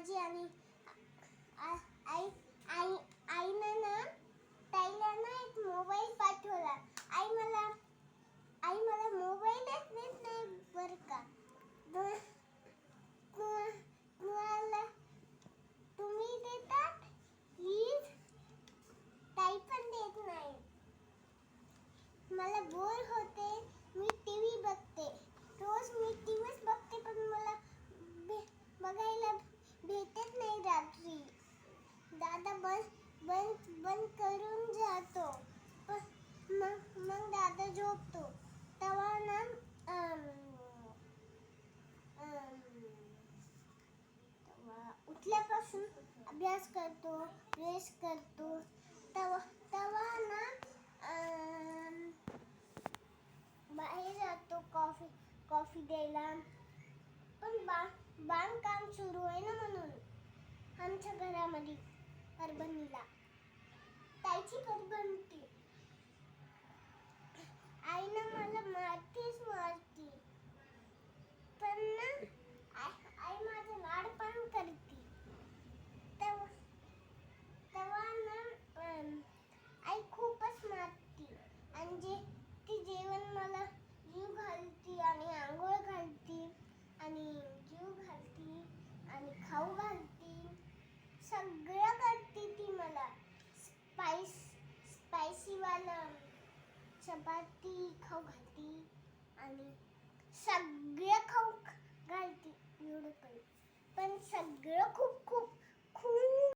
माझी आणि आई आई आईनं ना ताईला ना एक मोबाईल पाठवला. आई मला मोबाईलच देत नाही बरं का. तुम्हाला तुम्ही देतात प्लीज. ताई पण देत नाही. मला बोर होते. मी टीव्ही बघते. रोज मी टीव्हीच बघते पण मला बघायला भेटत नाही रात्री. दादा बंद करून जातो. मग दादा झोपतो. तेव्हा ना उठल्यापासून अभ्यास करतो, प्रेस करतो. तेव्हा ना बाहेर जातो कॉफी द्यायला. पण बांधकाम सुरू आहे ना म्हणून आमच्या घरामध्ये परभणीला. ताईची घर बनते. आईनं मला मारती. पण ना आई माझं लाड पण करते. तेव्हा ना आई खूपच मारती. आणि ती जेवण मला जीव घालती आणि आंघोळ घालती आणि जीव घालती आणि खाऊ घालती. सगळं करते ती मला. स्पायसीवालं चपाती खाऊ घालती आणि सगळं खाऊ घालती. एवढं पण सगळं खूप खूप खूप